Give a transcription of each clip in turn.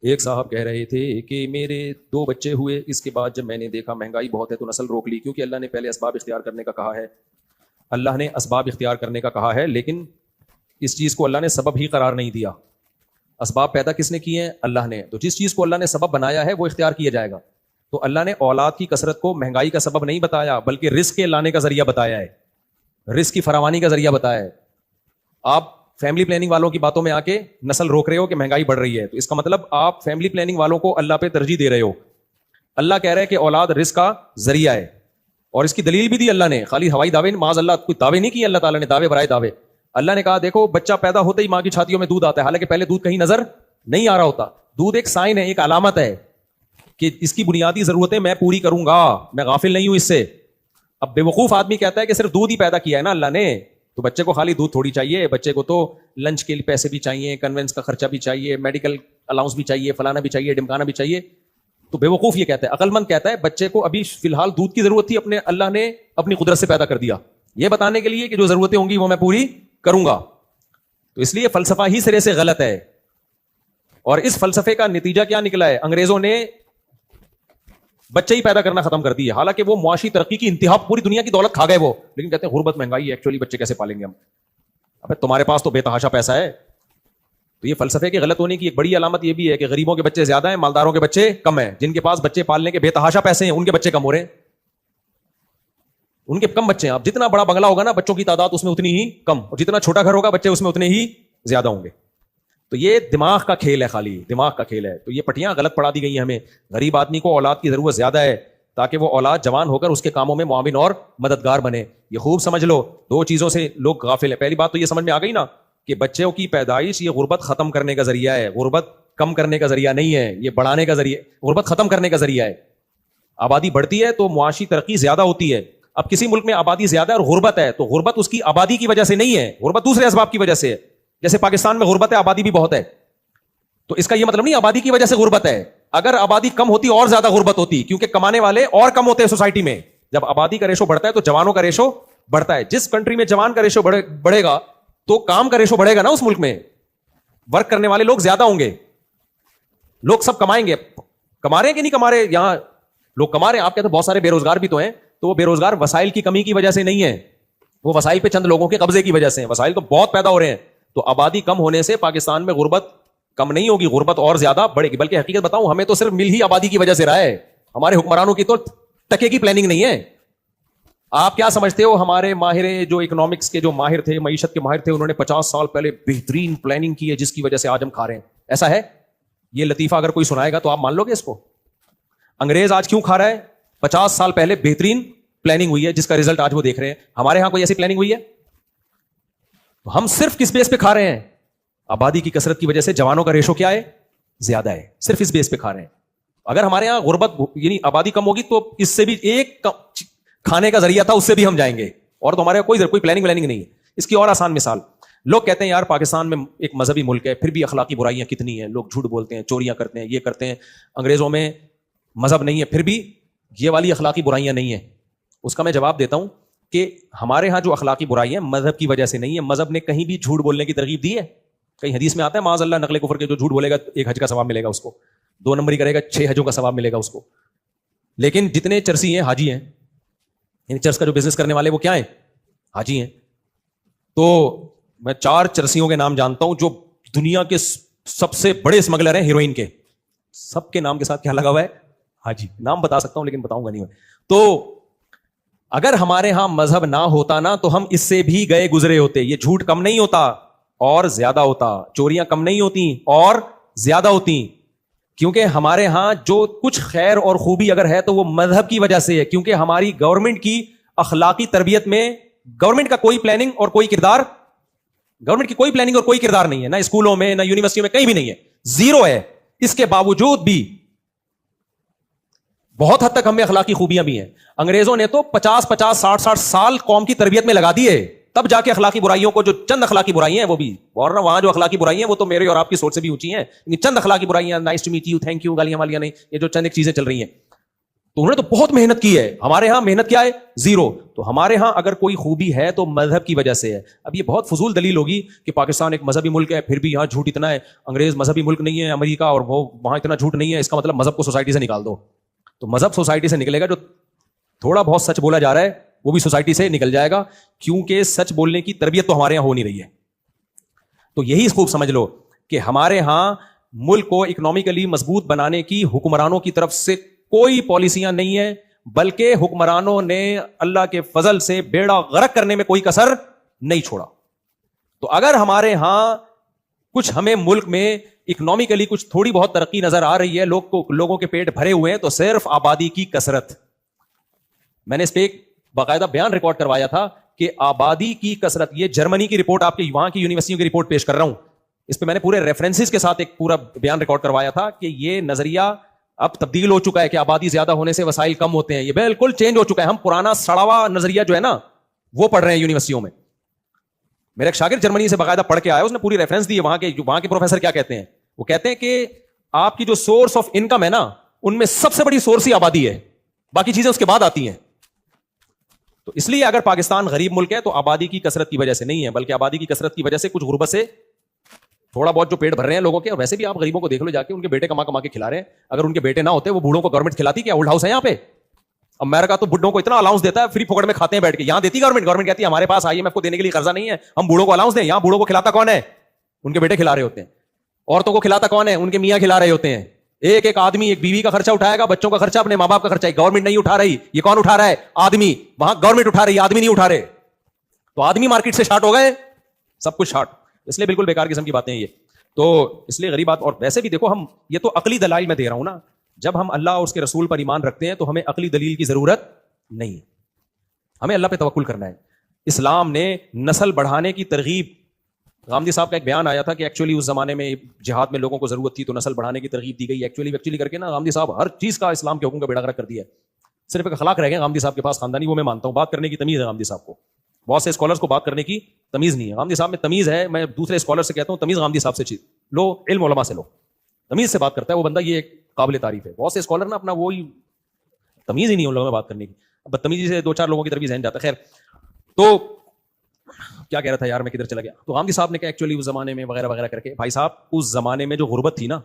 ایک صاحب کہہ رہے تھے کہ میرے 2 بچے ہوئے، اس کے بعد جب میں نے دیکھا مہنگائی بہت ہے تو نسل روک لی، کیونکہ اللہ نے پہلے اسباب اختیار کرنے کا کہا ہے. اللہ نے اسباب اختیار کرنے کا کہا ہے، لیکن اس چیز کو اللہ نے سبب ہی قرار نہیں دیا. اسباب پیدا کس نے کیے ہیں؟ اللہ نے. تو جس چیز کو اللہ نے سبب بنایا ہے وہ اختیار کیا جائے گا. تو اللہ نے اولاد کی کثرت کو مہنگائی کا سبب نہیں بتایا، بلکہ رزق کے لانے کا ذریعہ بتایا ہے، رزق کی فراوانی کا ذریعہ بتایا ہے. آپ فیملی پلاننگ والوں کی باتوں میں آ کے نسل روک رہے ہو کہ مہنگائی بڑھ رہی ہے، تو اس کا مطلب آپ فیملی پلاننگ والوں کو اللہ پہ ترجیح دے رہے ہو. اللہ کہہ رہا ہے کہ اولاد رزق کا ذریعہ ہے، اور اس کی دلیل بھی دی اللہ نے. خالی ہوائی دعوے معاذ اللہ کوئی دعوے نہیں کیے اللہ تعالیٰ نے، دعوے برائے دعوے. اللہ نے کہا دیکھو بچہ پیدا ہوتے ہی ماں کی چھاتیوں میں دودھ آتا ہے، حالانکہ پہلے دودھ کہیں نظر نہیں آ رہا ہوتا. دودھ ایک سائن ہے، ایک علامت ہے کہ اس کی بنیادی ضرورتیں میں پوری کروں گا، میں غافل نہیں ہوں اس سے. اب بے وقوف آدمی کہتا ہے کہ صرف دودھ ہی پیدا کیا ہے نا اللہ نے، تو بچے کو خالی دودھ تھوڑی چاہیے، بچے کو تو لنچ کے لیے پیسے بھی چاہیے، کنوینس کا خرچہ بھی چاہیے، میڈیکل الاؤنس بھی چاہیے، فلانا بھی چاہیے، ڈمکانا بھی چاہیے. تو بے وقوف یہ کہتا ہے. عقل مند کہتا ہے بچے کو ابھی فی الحال دودھ کی ضرورت تھی، اپنے اللہ نے اپنی قدرت سے پیدا کر دیا، یہ بتانے کے لیے کہ جو ضرورتیں ہوں گی وہ میں پوری کروں گا. تو اس لیے فلسفہ ہی سرے سے غلط ہے. اور اس فلسفے کا نتیجہ کیا نکلا ہے؟ انگریزوں نے بچے ہی پیدا کرنا ختم کر دیے، حالانکہ وہ معاشی ترقی کی انتہا، پوری دنیا کی دولت کھا گئے وہ، لیکن کہتے ہیں غربت مہنگائی ہے، ایکچولی بچے کیسے پالیں گے ہم؟ ابے تمہارے پاس تو بے تحاشا پیسہ ہے. تو یہ فلسفے کے غلط ہونے کی ایک بڑی علامت یہ بھی ہے کہ غریبوں کے بچے زیادہ ہیں، مالداروں کے بچے کم ہیں. جن کے پاس بچے پالنے کے بے تحاشا پیسے ہیں ان کے بچے کم ہو رہے ہیں، ان کے کم بچے ہیں. اب جتنا بڑا بنگلہ ہوگا نا بچوں کی تعداد اس میں اتنی ہی کم، اور جتنا چھوٹا گھر ہوگا بچے اس میں اتنے ہی زیادہ ہوں گے. تو یہ دماغ کا کھیل ہے، خالی دماغ کا کھیل ہے. تو یہ پٹیاں غلط پڑھا دی گئی ہیں ہمیں. غریب آدمی کو اولاد کی ضرورت زیادہ ہے تاکہ وہ اولاد جوان ہو کر اس کے کاموں میں معاون اور مددگار بنے. یہ خوب سمجھ لو، 2 چیزوں سے لوگ غافل ہیں. پہلی بات تو یہ سمجھ میں آ گئی نا کہ بچوں کی پیدائش یہ غربت ختم کرنے کا ذریعہ ہے، غربت کم کرنے کا ذریعہ نہیں ہے، یہ بڑھانے کا ذریعہ، غربت ختم کرنے کا ذریعہ ہے. آبادی بڑھتی ہے تو معاشی ترقی زیادہ ہوتی ہے. اب کسی ملک میں آبادی زیادہ ہے اور غربت ہے، تو غربت اس کی آبادی کی وجہ سے نہیں ہے، غربت دوسرے اسباب کی وجہ سے ہے. جیسے پاکستان میں غربت ہے، آبادی بھی بہت ہے، تو اس کا یہ مطلب نہیں آبادی کی وجہ سے غربت ہے. اگر آبادی کم ہوتی اور زیادہ غربت ہوتی، کیونکہ کمانے والے اور کم ہوتے ہیں سوسائٹی میں. جب آبادی کا ریشو بڑھتا ہے تو جوانوں کا ریشو بڑھتا ہے. جس کنٹری میں جوان کا ریشو بڑھے گا تو کام کا ریشو بڑھے گا نا. اس ملک میں ورک کرنے والے لوگ زیادہ ہوں گے، لوگ سب کمائیں گے. کما رہے ہیں کہ نہیں کما رہے؟ یہاں لوگ کما رہے ہیں. آپ کہتے ہیں بہت سارے بے روزگار بھی تو ہیں، تو وہ بے روزگار وسائل کی کمی کی وجہ سے نہیں ہے، وہ وسائل پہ چند لوگوں کے قبضے کی وجہ سے ہیں. وسائل تو بہت پیدا ہو رہے ہیں. تو آبادی کم ہونے سے پاکستان میں غربت کم نہیں ہوگی، غربت اور زیادہ بڑھے گی. بلکہ حقیقت بتاؤں، ہمیں تو صرف مل ہی آبادی کی وجہ سے رہا ہے، ہمارے حکمرانوں کی تو ٹکے کی پلاننگ نہیں ہے. آپ کیا سمجھتے ہو ہمارے ماہر جو اکنامکس کے جو ماہر تھے، معیشت کے ماہر تھے، انہوں نے 50 سال پہلے بہترین پلاننگ کی ہے جس کی وجہ سے آج ہم کھا رہے ہیں؟ ایسا ہے؟ یہ لطیفہ اگر کوئی سنائے گا تو آپ مان لو گے اس کو؟ انگریز آج کیوں کھا رہا ہے؟ 50 سال پہلے بہترین پلاننگ ہوئی ہے جس کا رزلٹ آج وہ دیکھ رہے ہیں. ہمارے ہاں کوئی ایسی پلاننگ ہوئی ہے؟ تو ہم صرف کس بیس پہ کھا رہے ہیں؟ آبادی کی کثرت کی وجہ سے جوانوں کا ریشو کیا ہے؟ زیادہ ہے. صرف اس بیس پہ کھا رہے ہیں. اگر ہمارے یہاں غربت یعنی آبادی کم ہوگی تو اس سے بھی ایک کھانے کا ذریعہ تھا، اس سے بھی ہم جائیں گے. اور تو ہمارے کوئی پلاننگ نہیں ہے. اس کی اور آسان مثال، لوگ کہتے ہیں یار پاکستان میں ایک مذہبی ملک ہے، پھر بھی اخلاقی برائیاں کتنی ہیں، لوگ جھوٹ بولتے ہیں، چوریاں کرتے ہیں، یہ کرتے ہیں. انگریزوں میں مذہب نہیں ہے پھر بھی یہ والی اخلاقی برائیاں نہیں ہیں. اس کا میں جواب دیتا ہوں کہ ہمارے ہاں جو اخلاقی برائیاں مذہب کی وجہ سے نہیں ہے. مذہب نے کہیں بھی جھوٹ بولنے کی ترغیب دی ہے؟ کہیں حدیث میں آتا ہے معاذ اللہ نقل کفر کے جو جھوٹ بولے گا 1 حج کا ثواب ملے گا اس کو، 2 نمبری کرے گا 6 حجوں کا ثواب ملے گا اس کو. لیکن جتنے چرسی ہیں حاجی ہیں، یعنی چرس کا جو بزنس کرنے والے وہ کیا ہیں؟ حاجی ہیں. تو میں 4 چرسیوں کے نام جانتا ہوں جو دنیا کے سب سے بڑے اسمگلر ہیں ہیروئن کے. سب کے نام کے ساتھ کیا لگا ہوا ہے؟ حاجی. نام بتا سکتا ہوں لیکن بتاؤں گا نہیں میں. تو اگر ہمارے ہاں مذہب نہ ہوتا نا تو ہم اس سے بھی گئے گزرے ہوتے. یہ جھوٹ کم نہیں ہوتا اور زیادہ ہوتا، چوریاں کم نہیں ہوتی اور زیادہ ہوتی. کیونکہ ہمارے ہاں جو کچھ خیر اور خوبی اگر ہے تو وہ مذہب کی وجہ سے ہے. کیونکہ ہماری گورنمنٹ کی اخلاقی تربیت میں گورنمنٹ کا کوئی پلاننگ اور کوئی کردار، گورنمنٹ کی کوئی پلاننگ اور کوئی کردار نہیں ہے، نہ اسکولوں میں نہ یونیورسٹیوں میں، کہیں بھی نہیں ہے، زیرو ہے. اس کے باوجود بھی بہت حد تک ہمیں اخلاقی خوبیاں بھی ہیں. انگریزوں نے تو 50 60 سال قوم کی تربیت میں لگا دیے، تب جا کے اخلاقی برائیوں کو، جو چند اخلاقی برائیاں ہیں وہ بھی، اور نہ وہاں جو اخلاقی برائیاں ہیں وہ تو میرے اور آپ کی سوچ سے بھی اونچی ہیں. چند اخلاقی برائیاں، nice to meet you, thank you, گالیاں والیاں نہیں، یہ جو چند ایک چیزیں چل رہی ہیں. تو انہوں نے تو بہت محنت کی ہے. ہمارے ہاں محنت کیا ہے؟ زیرو. تو ہمارے ہاں اگر کوئی خوبی ہے تو مذہب کی وجہ سے ہے. اب یہ بہت فضول دلیل ہوگی کہ پاکستان ایک مذہبی ملک ہے پھر بھی یہاں جھوٹ اتنا ہے, انگریز مذہبی ملک نہیں ہے امریکہ اور وہ وہاں اتنا جھوٹ نہیں ہے, اس کا مطلب مذہب کو سوسائٹی سے نکال دو. تو مذہب سوسائٹی سے نکلے گا, جو تھوڑا بہت سچ بولا جا رہا ہے وہ بھی سوسائٹی سے نکل جائے گا, کیونکہ سچ بولنے کی تربیت تو ہمارے یہاں ہو نہیں رہی ہے. تو یہی خوب سمجھ لو کہ ہمارے ہاں ملک کو اکنامکلی مضبوط بنانے کی حکمرانوں کی طرف سے کوئی پالیسیاں نہیں ہے, بلکہ حکمرانوں نے اللہ کے فضل سے بیڑا غرق کرنے میں کوئی کسر نہیں چھوڑا. تو اگر ہمارے ہاں کچھ ہمیں ملک میں اکنامکلی کچھ تھوڑی بہت ترقی نظر آ رہی ہے, لوگوں کے پیٹ بھرے ہوئے ہیں, تو صرف آبادی کی کثرت. میں نے اس پہ ایک باقاعدہ بیان ریکارڈ کروایا تھا کہ آبادی کی کثرت, یہ جرمنی کی رپورٹ, آپ کے وہاں کی یونیورسٹیوں کی رپورٹ پیش کر رہا ہوں, اس پہ میں نے پورے ریفرنسز کے ساتھ ایک پورا بیان ریکارڈ کروایا تھا کہ یہ نظریہ اب تبدیل ہو چکا ہے کہ آبادی زیادہ ہونے سے وسائل کم ہوتے ہیں. یہ بالکل چینج ہو چکا ہے. ہم پرانا سڑا ہوا نظریہ جو ہے نا وہ پڑھ رہے ہیں یونیورسٹیوں میں. میرا ایک شاگرد جرمنی سے باقاعدہ پڑھ کے آیا, اس نے پوری ریفرنس دی, وہاں کے پروفیسر کیا کہتے ہیں. وہ کہتے ہیں کہ آپ کی جو سورس آف انکم ہے نا, ان میں سب سے بڑی سورس ہی آبادی ہے, باقی چیزیں اس کے بعد آتی ہیں. تو اس لیے اگر پاکستان غریب ملک ہے تو آبادی کی کثرت کی وجہ سے نہیں ہے, بلکہ آبادی کی کثرت کی وجہ سے کچھ غربت سے تھوڑا بہت جو پیٹ بھر رہے ہیں لوگوں کے. اور ویسے بھی آپ غریبوں کو دیکھ لو جا کے, ان کے بیٹے کما کے کھلا رہے ہیں. اگر ان کے بیٹے نہ ہوتے, وہ بوڑھوں کو گورنمنٹ کھلاتی کیا؟ اولڈ ہاؤس ہے یہاں پہ. امریکہ تو بڈھوں کو اتنا الاؤنس دیتا ہے, فری پکڑ میں کھاتے ہیں بیٹھ کے. یہاں دیتی گورنمنٹ کہتی ہے ہمارے پاس IMF کو دینے کے لیے قرضہ نہیں ہے, ہم بوڑھوں کو الاؤنس دیں. یہاں بوڑھوں کو کھلاتا کون ہے؟ ان کے بیٹے کھلا رہے ہوتے ہیں. عورتوں کو کھلاتا کون ہے؟ ان کے میاں کھلا رہے ہوتے ہیں. ایک آدمی ایک بیوی کا خرچہ اٹھائے گا, بچوں کا خرچہ اپنے ماں باپ کا خرچہ گورنمنٹ نہیں اٹھا رہی. یہ کون اٹھا رہا ہے؟ آدمی. وہاں گورنمنٹ اٹھا رہی ہے, آدمی نہیں اٹھا رہے. تو آدمی مارکیٹ سے شارٹ ہو گئے, سب کچھ شارٹ. اس لیے بالکل بیکار قسم کی باتیں ہیں یہ. تو اس لیے غریب بات. اور ویسے بھی دیکھو, ہم یہ تو عقلی دلائل میں دے رہا ہوں نا, جب ہم اللہ اور اس کے رسول پر ایمان رکھتے ہیں تو ہمیں عقلی دلیل کی ضرورت نہیں ہے, ہمیں اللہ پہ توکل کرنا ہے. اسلام نے نسل بڑھانے کی ترغیب, غامدی صاحب کا ایک بیان آیا تھا کہ ایکچولی اس زمانے میں جہاد میں لوگوں کو ضرورت تھی تو نسل بڑھانے کی ترغیب دی گئی. ایکچولی کر کے نا غامدی صاحب ہر چیز کا اسلام کے حکم کا بیڑا غرق کر دیا ہے. صرف ایک اخلاق رہ گئے غامدی صاحب کے پاس خاندانی, وہ میں مانتا ہوں. بات کرنے کی تمیز ہے غامدی صاحب کو, بہت سے اسکالرس کو بات کرنے کی تمیز نہیں ہے. غامدی صاحب میں تمیز ہے. میں دوسرے اسکالر سے کہتا ہوں تمیز غامدی صاحب سے لو, علم علماء سے لو. تمیز سے بات کرتا ہے وہ بندہ, یہ ایک قابل تعریف ہے. بہت سے اسکالر نا اپنا وہی تمیز ہی نہیں ان لوگوں میں بات کرنے کی, بدتمیزی سے 2-4 لوگوں کی طرف ذہن جاتا ہے. خیر, تو کیا کہہ رہا تھا یار, میں کدھر چلا گیا. تو غامدی صاحب نے کہا ایکچولی اس زمانے میں وغیرہ وغیرہ کر کے, بھائی صاحب اس زمانے میں جو غربت تھی نا,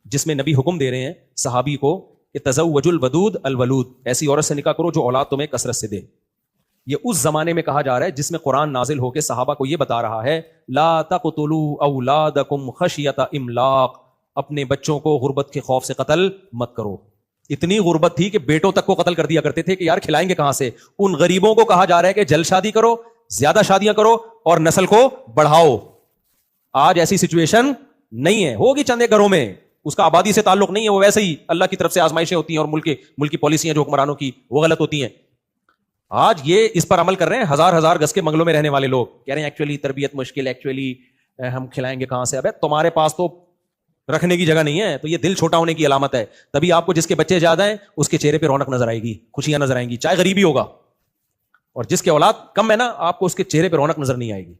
جس میں نبی حکم دے رہے ہیں صحابی کو کہ تزوج الودود الولود, ایسی عورت سے نکاح کرو جو اولاد تمہیں کثرت سے دے. یہ اس زمانے میں کہا جا رہا ہے جس میں قرآن نازل ہو کے صحابہ کو یہ بتا رہا ہے لا تقتلوا اولادکم خشیۃ املاق, اپنے بچوں کو غربت کے خوف سے قتل مت کرو. اتنی غربت تھی کہ بیٹوں تک کو قتل کر دیا کرتے تھے کہ یار کھلائیں گے کہاں سے. ان غریبوں کو کہا جا رہا ہے کہ جلد شادی کرو, زیادہ شادیاں کرو اور نسل کو بڑھاؤ. آج ایسی سچویشن نہیں ہے, ہوگی چند ایک گھروں میں, اس کا آبادی سے تعلق نہیں ہے, وہ ویسے ہی اللہ کی طرف سے آزمائشیں ہوتی ہیں اور ملک کی پالیسیاں جو حکمرانوں کی وہ غلط ہوتی ہیں. آج یہ اس پر عمل کر رہے ہیں ہزار گز کے بنگلوں میں رہنے والے لوگ, کہہ رہے ہیں ایکچولی تربیت مشکل, ایکچولی ہم کھلائیں گے کہاں سے. ابے تمہارے پاس تو رکھنے کی جگہ نہیں ہے, تو یہ دل چھوٹا ہونے کی علامت ہے. تبھی آپ کو جس کے بچے زیادہ ہیں اس کے چہرے پہ رونق نظر آئے گی, خوشیاں نظر آئیں گی, چاہے غریبی ہوگا. اور جس کے اولاد کم ہے نا, آپ کو اس کے چہرے پہ رونق نظر نہیں آئے گی.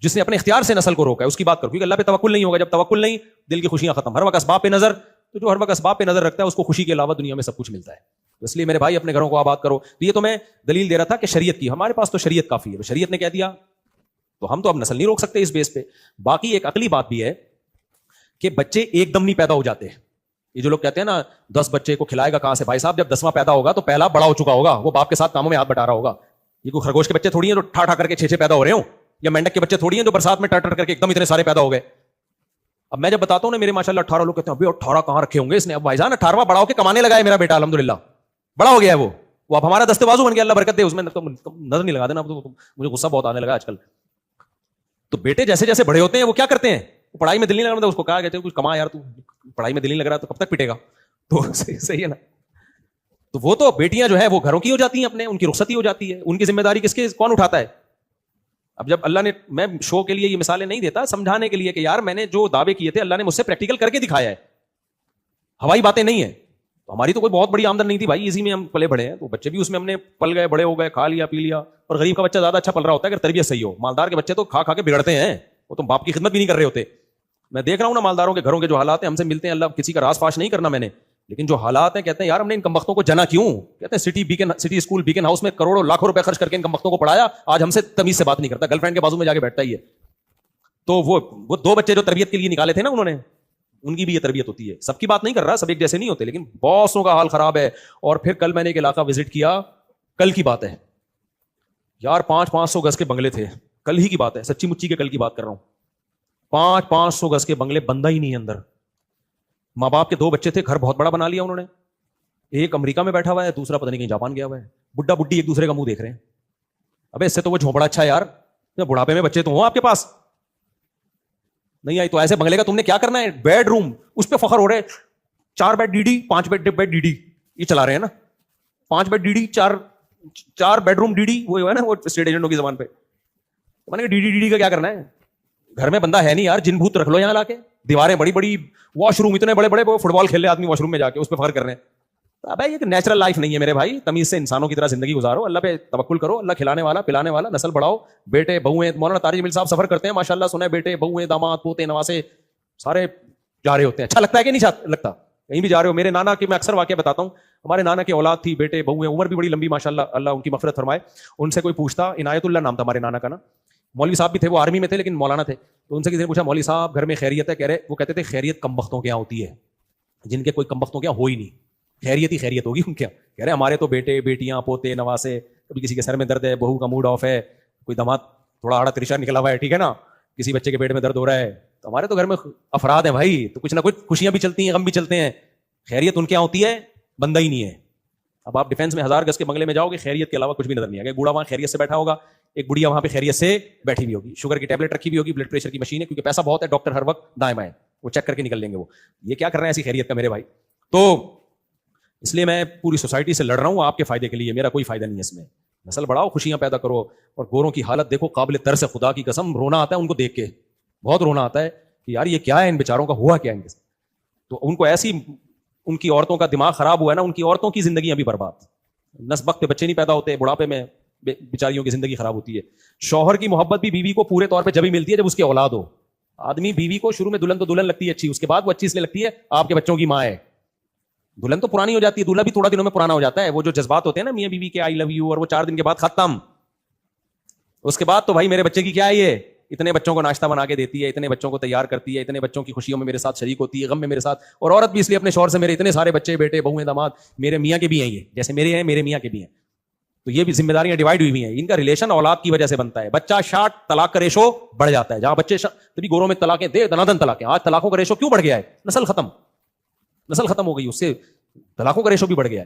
جس نے اپنے اختیار سے نسل کو روکا ہے اس کی بات کرو, کیونکہ اللہ پہ توکل نہیں ہوگا. جب توکل نہیں, دل کی خوشیاں ختم. ہر وقت اسباب پہ نظر, تو جو ہر وقت اسباب پہ نظر رکھتا ہے اس کو خوشی کے علاوہ دنیا میں سب کچھ ملتا ہے. اس لیے میرے بھائی اپنے گھروں کو آباد کرو. تو یہ تو میں دلیل دے رہا تھا کہ شریعت کی, ہمارے پاس تو شریعت کافی ہے, شریعت نے کہہ دیا تو ہم تو اب نسل نہیں روک سکتے اس بیس پہ. باقی ایک عقلی بات بھی ہے کہ بچے ایک دم نہیں پیدا ہو جاتے. یہ جو لوگ کہتے ہیں نا 10 بچے کو کھلائے گا کہاں سے, بھائی صاحب جب 10واں پیدا ہوگا تو پہلا بڑا ہو چکا ہوگا, وہ باپ کے ساتھ کاموں میں ہاتھ بٹا رہا ہوگا. یہ کوئی خرگوش کے بچے تھوڑی ہیں جو ٹھا کر کے 6 پیدا ہو رہے ہوں, یا مینڈک کے بچے تھوڑی ہیں جو برسات میں ٹر کر کے ایک دم اتنے سارے پیدا ہو گئے. اب میں جب بتاتا ہوں نا, میرے ماشاءاللہ 18 لوگ کہتے ہیں ابھی 18 کہاں رکھے ہوں گے اس نے. اب بھائی جان 18واں بڑا ہو کے کمانے لگا ہے میرا بیٹا, الحمدللہ بڑا ہو گیا ہے وہ اب ہمارا دستے بازو بن گیا, اللہ برکت دے. اس میں نظر نہیں لگا دینا, مجھے غصہ بہت آنے لگا آج کل. تو بیٹے جیسے جیسے بڑے ہوتے ہیں وہ کیا کرتے ہیں, پڑھائی میں دل نہیں لگ رہا, اس کو کہا کہتے ہیں کچھ کما یار, تو پڑھائی میں دل نہیں لگ رہا تو کب تک پٹے گا. تو صحیح ہے نا. تو وہ تو بیٹیاں جو ہے وہ گھروں کی ہو جاتی ہیں, اپنے ان کی رخصتی ہو جاتی ہے, ان کی ذمہ داری کون اٹھاتا ہے. اب جب اللہ نے, میں شو کے لیے یہ مثالیں نہیں دیتا, سمجھانے کے لیے کہ یار میں نے جو دعوے کیے تھے اللہ نے مجھ سے پریکٹیکل کر کے دکھایا ہے, ہوائی باتیں نہیں ہیں. تو ہماری تو کوئی بہت بڑی آمدن نہیں تھی بھائی, اسی میں ہم پلے بڑے ہیں. تو بچے بھی اس میں ہم نے پل گئے, بڑے ہو گئے, کھا لیا پی لیا. اور غریب کا بچہ زیادہ اچھا پل رہا ہوتا ہے اگر تربیت صحیح ہو. مالدار کے بچے تو کھا کے بگڑتے ہیں, وہ تو باپ کی خدمت بھی نہیں کر رہے ہوتے. میں دیکھ رہا ہوں نا مالداروں کے گھروں کے جو حالات ہیں, ہم سے ملتے ہیں, اللہ کسی کا راز فاش نہیں کرنا میں نے, لیکن جو حالات ہیں کہتے ہیں یار ہم نے ان کمبختوں کو جنا کیوں, کہتے ہیں سٹی اسکول بیکن ہاؤس میں کروڑوں لاکھوں روپے خرچ کر کے ان کمبختوں کو پڑھایا, آج ہم سے تمیز سے بات نہیں کرتا, گرل فرینڈ کے بازو میں جا کے بیٹھتا ہی ہے. تو وہ 2 بچے جو تربیت کے لیے نکالے تھے نا انہوں نے, ان کی بھی یہ تربیت ہوتی ہے. سب کی بات نہیں کر رہا, سب ایک جیسے نہیں ہوتے, لیکن بہتوں کا حال خراب ہے. اور پھر کل میں نے ایک علاقہ وزٹ کیا, کل کی بات ہے یار, 500 گز کے بنگلے تھے, کل ہی کی بات ہے, سچی مچی کے کل کی بات کر رہا ہوں. 500 گز کے بنگلے, بندہ ہی نہیں اندر. ماں باپ کے 2 بچے تھے, گھر بہت بڑا بنا لیا انہوں نے. ایک امریکہ میں بیٹھا ہوا ہے, دوسرا پتہ نہیں کہیں جاپان گیا ہوا ہے. بڈھا بڈھی ایک دوسرے کا منہ دیکھ رہے ہیں. ابے اس سے تو وہ جھونپڑا اچھا ہے یار, بڑھاپے میں بچے تو ہوں آپ کے پاس. نہیں آئی تو ایسے بنگلے کا تم نے کیا کرنا ہے, بیڈ روم اس پہ فخر ہو رہے, 4 bed D D, 5 bed D D, یہ چلا رہے ہیں نا. 5 bed D D, 4 bed room D D, وہ ہے نا وہ اسٹیٹ ایجنٹوں کی زبان پہ. میں نے ڈی ڈی کا کیا کرنا ہے, گھر میں بندہ ہے نہیں یار, جن بھوت رکھ لو یہاں لا کے. دیواریں بڑی بڑی, واش روم اتنے بڑے بڑے, فٹ بال کھیل رہے آدمی واش روم میں جا کے, اس پہ فخر کر رہے ہیں. ابے یہ نیچرل لائف نہیں ہے میرے بھائی, تمیز سے انسانوں کی طرح زندگی گزارو, اللہ پہ توکل کرو, اللہ کھلانے والا پلانے والا, نسل بڑھاؤ, بیٹے بہویں. مولانا طارق جمیل صاحب سفر کرتے ہیں ماشاءاللہ, سنا ہے بیٹے بہویں داماد پوتے نواسے سارے جا رہے ہوتے ہیں. اچھا لگتا ہے کہ نہیں لگتا, کہیں بھی جا رہے ہو. میرے نانا کی میں اکثر واقعہ بتاتا ہوں, ہمارے نانا کی اولاد تھی, بیٹے بہویں, عمر بھی بڑی لمبی ماشاءاللہ, اللہ ان کی مغفرت فرمائے. ان سے کوئی پوچھتا, عنایت اللہ نام تھا ہمارے نانا کا نا, مولوی صاحب بھی تھے, وہ آرمی میں تھے لیکن مولانا تھے. تو ان سے کسی نے پوچھا مولوی صاحب گھر میں خیریت ہے, کہہ رہے, وہ کہتے تھے خیریت کم بختوں کے یہاں ہوتی ہے, جن کے کوئی کم بختوں کے یہاں ہو ہی نہیں, خیریت ہی خیریت ہوگی ان کے. کہہ رہے ہمارے تو بیٹے بیٹیاں پوتے نواسے, کبھی کسی کے سر میں درد ہے, بہو کا موڈ آف ہے, کوئی داماد تھوڑا آڑا ترشا نکلا ہوا ہے, ٹھیک ہے نا, کسی بچے کے پیٹ میں درد ہو رہا ہے, تو ہمارے تو گھر میں افراد ہیں بھائی, تو کچھ نہ کچھ خوشیاں بھی چلتی ہیں, غم بھی چلتے ہیں. خیریت ان کے یہاں ہوتی ہے, بندہ ہی نہیں ہے. اب آپ ڈیفینس میں 1000 گز کے بنگلے میں جاؤ گے, خیریت کے علاوہ کچھ بھی نظر نہیں آئے گا. بوڑھا وہاں خیریت سے بیٹھا ہوگا, ایک بڑھیا وہاں پہ خیریت سے بیٹھی ہوئی ہوگی, شوگر کی ٹیبلٹ رکھی ہوئی ہوگی, بلڈ پریشر کی مشین ہے, کیونکہ پیسہ بہت ہے, ڈاکٹر ہر وقت دائیں بائیں وہ چیک کر کے نکل لیں گے. وہ یہ کیا کر رہے ہیں ایسی خیریت کا میرے بھائی. تو اس لیے میں پوری سوسائٹی سے لڑ رہا ہوں آپ کے فائدے کے لیے, میرا کوئی فائدہ نہیں ہے اس میں. نسل بڑھاؤ, خوشیاں پیدا کرو. اور گوروں کی حالت دیکھو, قابل ترس ہے, خدا کی قسم رونا آتا ہے ان کو دیکھ کے, بہت رونا آتا ہے کہ یار یہ کیا ہے, ان بیچاروں کا ہوا کیا ان کے. تو ان کو ایسی, ان کی عورتوں کا دماغ خراب ہوا ہے نا, ان کی عورتوں کی زندگیاں بھی برباد, وقت پہ بچے نہیں پیدا ہوتے, بڑھاپے میں بیچاریوں کی زندگی خراب ہوتی ہے. شوہر کی محبت بھی بیوی کو پورے طور پہ جب ہی ملتی ہے جب اس کی اولاد ہو. آدمی بیوی کو شروع میں دلہن تو دلہن لگتی ہے اچھی, اس کے بعد وہ اچھی اس لیے لگتی ہے آپ کے بچوں کی ماں ہے. دلہن تو پرانی ہو جاتی ہے, دلہا بھی تھوڑا دنوں میں پرانا ہو جاتا ہے. وہ جو جذبات ہوتے ہیں نا میاں بیوی کے, آئی لو یو, اور وہ 4 دن کے بعد ختم. اس کے بعد تو بھائی میرے بچے کی کیا ہے, یہ اتنے بچوں کو ناشتہ بنا کے دیتی ہے, اتنے بچوں کو تیار کرتی ہے, اتنے بچوں کی خوشیوں میں میرے ساتھ شریک ہوتی ہے, غم میں میرے ساتھ. اور عورت بھی اس لیے اپنے شوہر سے, میرے اتنے سارے بچے بیٹے بہویں داماد میرے میاں کے بھی ہیں, یہ جیسے میرے ہیں میرے میاں کے بھی ہیں. تو یہ بھی ذمہ داریاں ڈیوائڈ ہوئی ہیں. ان کا ریلیشن اولاد کی وجہ سے بنتا ہے. بچہ 60, طلاق کا ریشو بڑھ جاتا ہے. جہاں بچے تبھی گوروں میں طلاقیں دے دنادن طلاقیں. آج طلاقوں کا ریشو کیوں بڑھ گیا ہے, نسل ختم ہو گئی, اس سے طلاقوں کا ریشو بھی بڑھ گیا ہے.